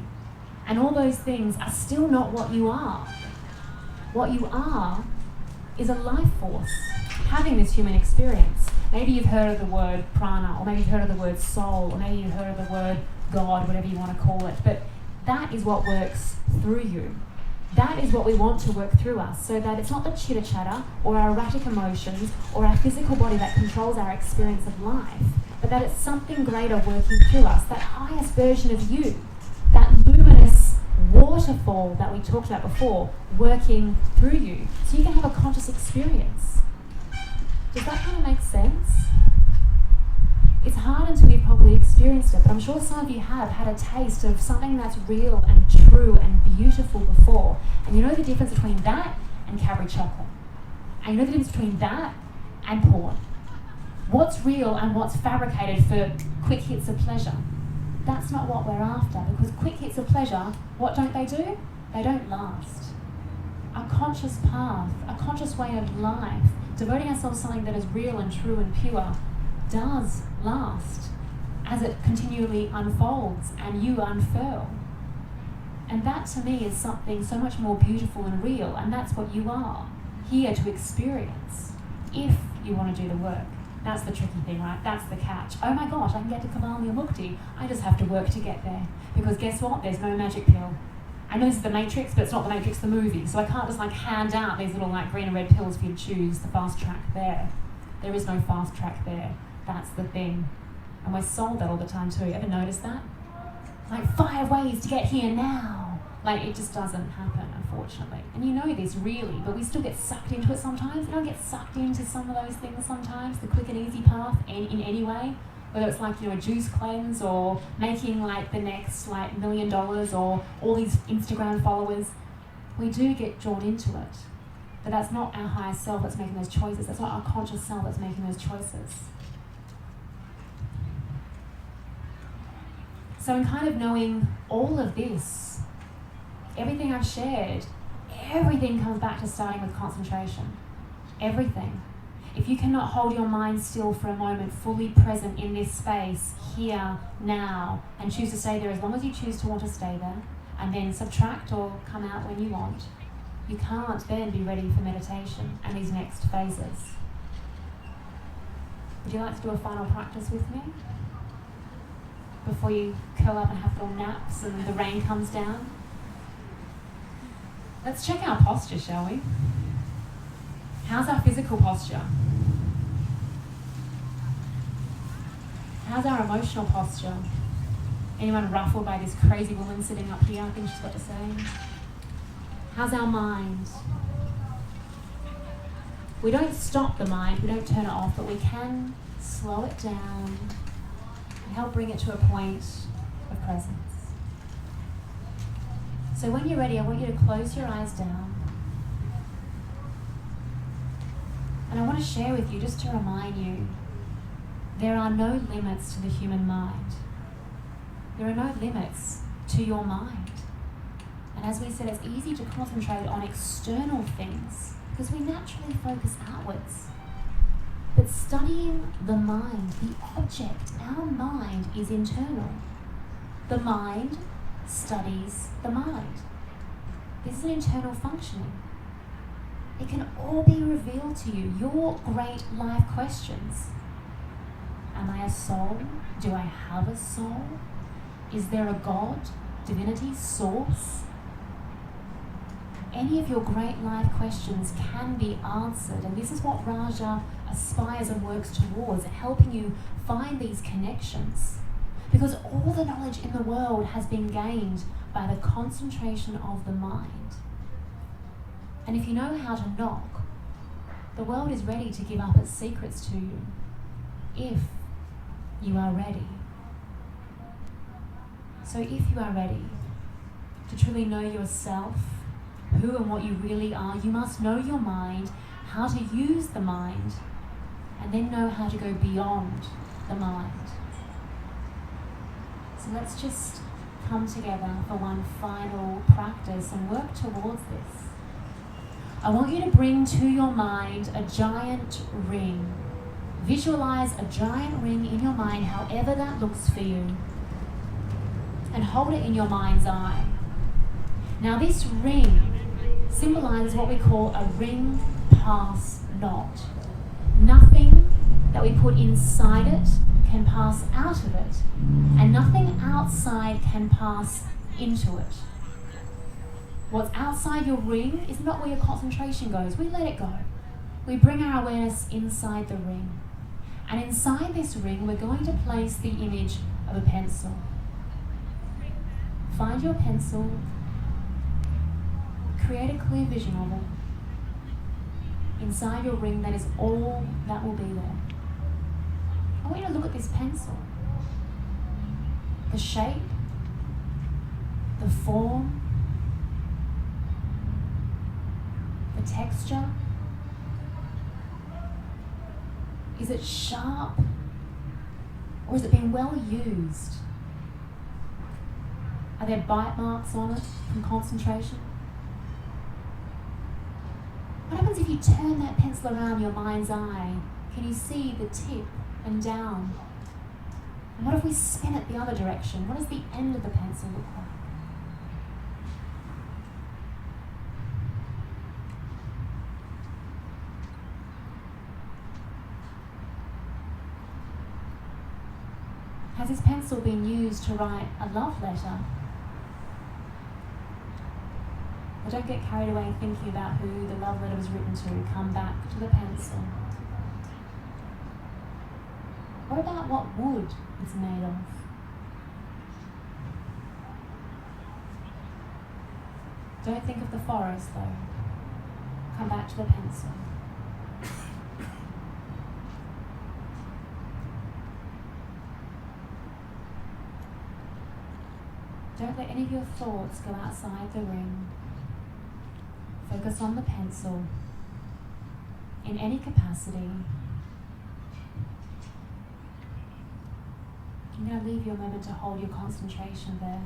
And all those things are still not what you are. What you are is a life force having this human experience. Maybe you've heard of the word prana, or maybe you've heard of the word soul, or maybe you've heard of the word God, whatever you want to call it. But that is what works through you. That is what we want to work through us, so that it's not the chitter-chatter or our erratic emotions or our physical body that controls our experience of life, but that it's something greater working through us, that highest version of you, that luminous waterfall that we talked about before, working through you, so you can have a conscious experience. Does that kind of make sense? It's hard until you've probably experienced it, but I'm sure some of you have had a taste of something that's real and true and beautiful before. And you know the difference between that and Cadbury chocolate. And you know the difference between that and porn. What's real and what's fabricated for quick hits of pleasure. That's not what we're after, because quick hits of pleasure, what don't they do? They don't last. A conscious path, a conscious way of life, devoting ourselves to something that is real and true and pure, does last as it continually unfolds and you unfurl. And that to me is something so much more beautiful and real, and that's what you are, here to experience, if you want to do the work. That's the tricky thing, right? That's the catch. Oh my gosh, I can get to kavaliamukti. I just have to work to get there. Because guess what? There's no magic pill. I know this is the Matrix, but it's not the Matrix the movie. So I can't just hand out these little green and red pills for you to choose the fast track there. There is no fast track there. That's the thing. And we're sold that all the time too. You ever notice that? 5 ways to get here now. It just doesn't happen, unfortunately. And you know this really, but we still get sucked into it sometimes. We don't get sucked into some of those things sometimes, the quick and easy path in any way. Whether it's a juice cleanse or making the next $1 million or all these Instagram followers. We do get drawn into it. But that's not our higher self that's making those choices. That's not our conscious self that's making those choices. So in kind of knowing all of this, everything I've shared, everything comes back to starting with concentration. Everything. If you cannot hold your mind still for a moment, fully present in this space, here, now, and choose to stay there as long as you choose to want to stay there, and then subtract or come out when you want, you can't then be ready for meditation and these next phases. Would you like to do a final practice with me? Before you curl up and have little naps and the rain comes down? Let's check our posture, shall we? How's our physical posture? How's our emotional posture? Anyone ruffled by this crazy woman sitting up here? I think she's got to say. How's our mind? We don't stop the mind, we don't turn it off, but we can slow it down and help bring it to a point of presence. So when you're ready, I want you to close your eyes down. And I want to share with you, just to remind you, there are no limits to the human mind. There are no limits to your mind. And as we said, it's easy to concentrate on external things because we naturally focus outwards. But studying the mind, the object, our mind is internal. The mind studies the mind. This is an internal functioning. It can all be revealed to you, your great life questions. Am I a soul? Do I have a soul? Is there a God, divinity, source? Any of your great life questions can be answered, and this is what Raja aspires and works towards, helping you find these connections. Because all the knowledge in the world has been gained by the concentration of the mind. And if you know how to knock, the world is ready to give up its secrets to you, if you are ready. So if you are ready to truly know yourself, who and what you really are, you must know your mind, how to use the mind, and then know how to go beyond the mind. So let's just come together for one final practice and work towards this. I want you to bring to your mind a giant ring. Visualize a giant ring in your mind, however that looks for you, and hold it in your mind's eye. Now this ring symbolizes what we call a ring pass not. Nothing that we put inside it can pass out of it, and nothing outside can pass into it. What's outside your ring is not where your concentration goes. We let it go. We bring our awareness inside the ring. And inside this ring, we're going to place the image of a pencil. Find your pencil. Create a clear vision of it. Inside your ring, that is all that will be there. I want you to look at this pencil. The shape, the form, the texture. Is it sharp, or is it being well used? Are there bite marks on it from concentration? What happens if you turn that pencil around your mind's eye? Can you see the tip and down? And what if we spin it the other direction? What does the end of the pencil look like? Has this pencil been used to write a love letter? But don't get carried away thinking about who the love letter was written to. Come back to the pencil. What about what wood it's made of? Don't think of the forest though. Come back to the pencil. Don't let any of your thoughts go outside the ring. Focus on the pencil in any capacity. I'm going to leave you a moment to hold your concentration there.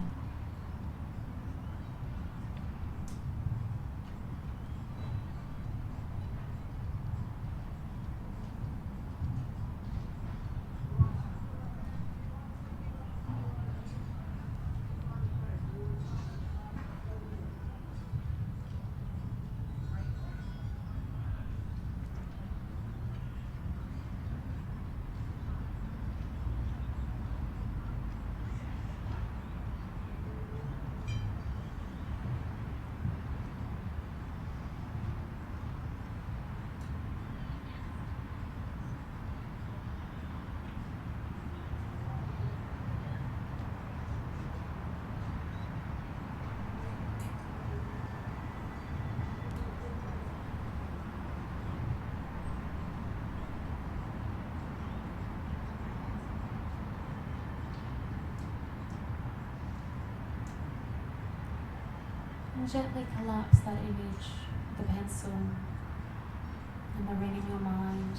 And gently collapse that image of the pencil and the ring in your mind,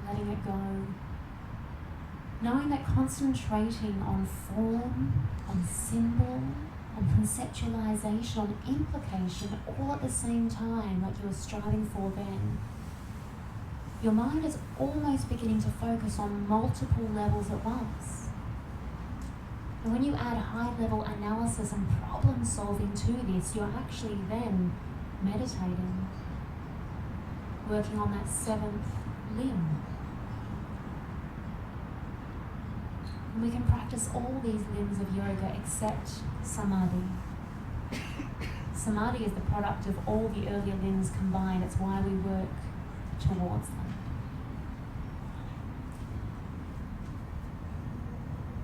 letting it go. Knowing that concentrating on form, on symbol, on conceptualization, on implication, all at the same time, like you were striving for then, your mind is almost beginning to focus on multiple levels at once. And when you add high-level analysis and problem solving to this, you're actually then meditating, working on that seventh limb. And we can practice all these limbs of yoga except Samadhi. Samadhi is the product of all the earlier limbs combined. It's why we work towards them.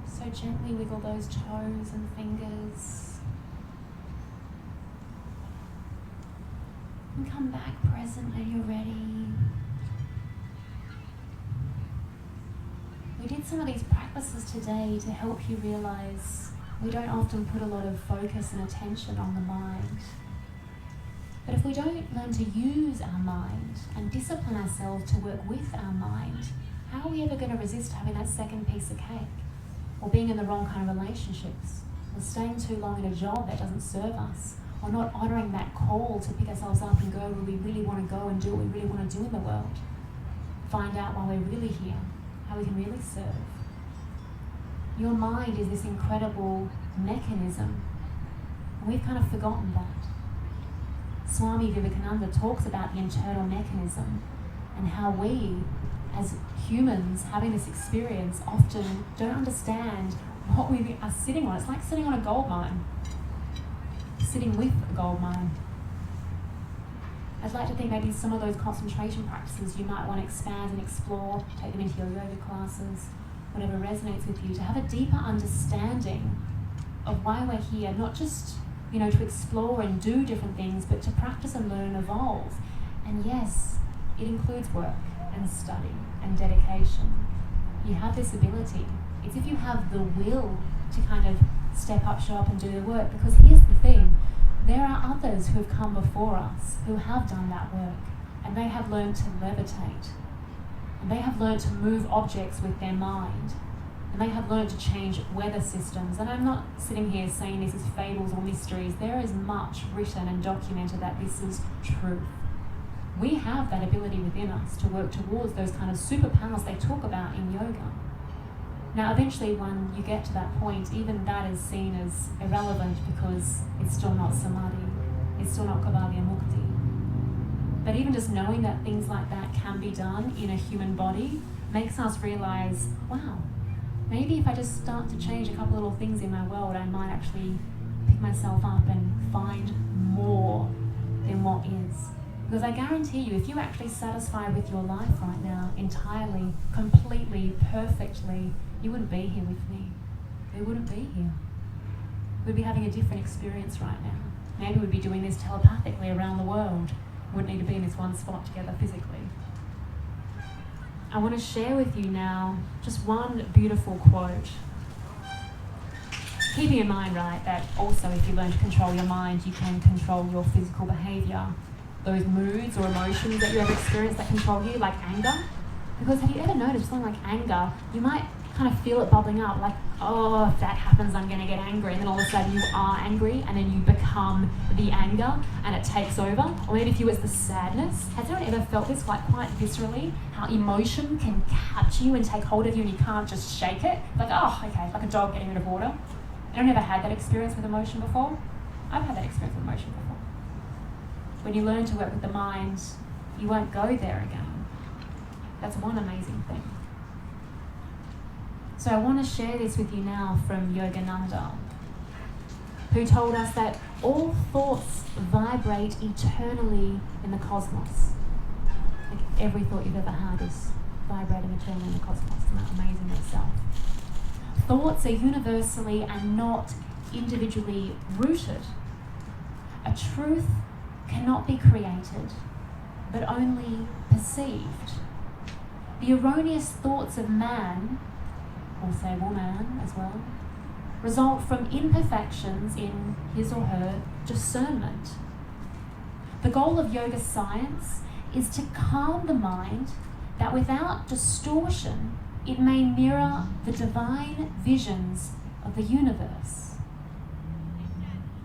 So gently wiggle those toes and fingers. And come back present when you're ready. We did some of these practices today to help you realize we don't often put a lot of focus and attention on the mind. But if we don't learn to use our mind and discipline ourselves to work with our mind, how are we ever going to resist having that second piece of cake? Or being in the wrong kind of relationships, or staying too long in a job that doesn't serve us, or not honouring that call to pick ourselves up and go where we really want to go and do what we really want to do in the world. Find out why we're really here, how we can really serve. Your mind is this incredible mechanism, and we've kind of forgotten that. Swami Vivekananda talks about the internal mechanism and how we, as humans having this experience, often don't understand what we are sitting on. It's like sitting on a gold mine, sitting with a gold mine. I'd like to think maybe some of those concentration practices you might want to expand and explore, take them into your yoga classes, whatever resonates with you, to have a deeper understanding of why we're here, not just, to explore and do different things, but to practice and learn and evolve. And yes, it includes work and study and dedication. You have this ability. It's if you have the will to kind of step up, show up and do the work. Because here's the thing, there are others who have come before us who have done that work, and they have learned to levitate, and they have learned to move objects with their mind. and they have learned to change weather systems. And I'm not sitting here saying this is fables or mysteries. There is much written and documented that this is truth. We have that ability within us to work towards those kind of superpowers they talk about in yoga. Now, eventually, when you get to that point, even that is seen as irrelevant because it's still not Samadhi, it's still not kavaliamukti. But even just knowing that things like that can be done in a human body makes us realize, wow, maybe if I just start to change a couple little things in my world, I might actually pick myself up and find more than what is. Because I guarantee you, if you're actually satisfied with your life right now, entirely, completely, perfectly, you wouldn't be here with me. We wouldn't be here. We'd be having a different experience right now. Maybe we'd be doing this telepathically around the world. We wouldn't need to be in this one spot together physically. I want to share with you now just one beautiful quote. Keeping in mind, right, that also if you learn to control your mind, you can control your physical behaviour. Those moods or emotions that you have experienced that control you, like anger. Because have you ever noticed something like anger, you might kind of feel it bubbling up, like, oh, if that happens, I'm going to get angry. And then all of a sudden you are angry, and then you become the anger, and it takes over. Or maybe for you it's the sadness. Has anyone ever felt this, like, quite viscerally? How emotion can capture you and take hold of you, and you can't just shake it? Like, oh, okay, like a dog getting rid of water. Anyone ever had that experience with emotion before? I've had that experience with emotion before. When you learn to work with the mind, you won't go there again. That's one amazing thing. So I want to share this with you now from Yogananda, who told us that all thoughts vibrate eternally in the cosmos. Like every thought you've ever had is vibrating eternally in the cosmos. Isn't that amazing in itself? Thoughts are universally and not individually rooted. A truth cannot be created, but only perceived. The erroneous thoughts of man, or say woman as well, result from imperfections in his or her discernment. The goal of yoga science is to calm the mind that without distortion, it may mirror the divine visions of the universe.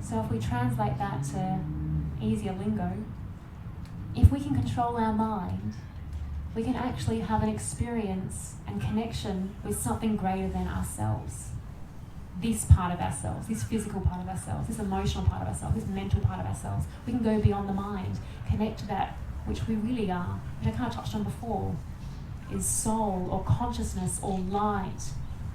So if we translate that to easier lingo, if we can control our mind, we can actually have an experience and connection with something greater than ourselves. This part of ourselves, this physical part of ourselves, this emotional part of ourselves, this mental part of ourselves. We can go beyond the mind, connect to that which we really are, which I kind of touched on before, is soul or consciousness or light,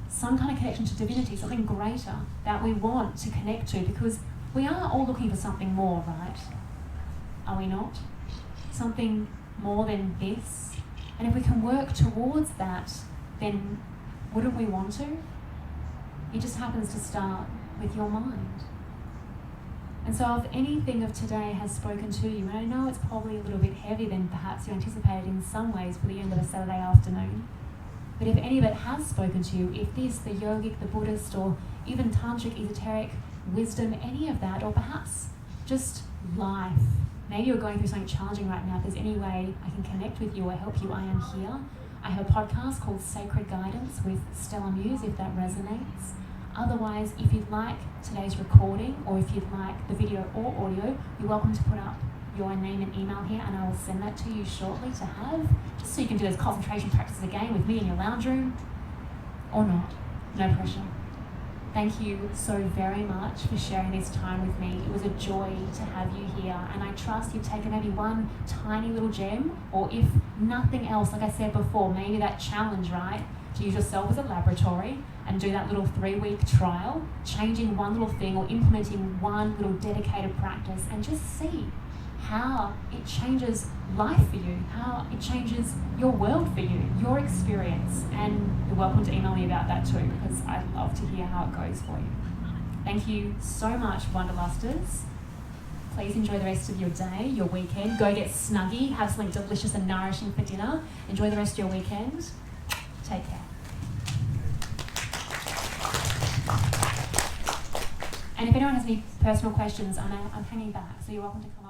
some kind of connection to divinity, something greater that we want to connect to, because we are all looking for something more, right? Are we not? Something more than this. And if we can work towards that, then wouldn't we want to? It just happens to start with your mind. And so if anything of today has spoken to you, and I know it's probably a little bit heavier than perhaps you anticipated in some ways for the end of a Saturday afternoon, but if any of it has spoken to you, if this, the yogic, the Buddhist, or even tantric, esoteric, wisdom, any of that, or perhaps just life, maybe you're going through something challenging right now, if there's any way I can connect with you or help you, I am here. I have a podcast called Sacred Guidance with StellaMuse, if that resonates. Otherwise, if you'd like today's recording, or if you'd like the video or audio, you're welcome to put up your name and email here, and I will send that to you shortly to have, just so you can do those concentration practices again with me in your lounge room, or not. No pressure. Thank you so very much for sharing this time with me. It was a joy to have you here, and I trust you've taken maybe one tiny little gem, or if nothing else, like I said before, maybe that challenge, right? To use yourself as a laboratory and do that little 3-week trial, changing one little thing or implementing one little dedicated practice, and just see how it changes life for you, how it changes your world for you, your experience. And you're welcome to email me about that too, because I'd love to hear how it goes for you. Thank you so much, Wanderlusters. Please enjoy the rest of your day, your weekend. Go get snuggy, have something delicious and nourishing for dinner. Enjoy the rest of your weekend. Take care. And if anyone has any personal questions, I'm hanging back, so you're welcome to come.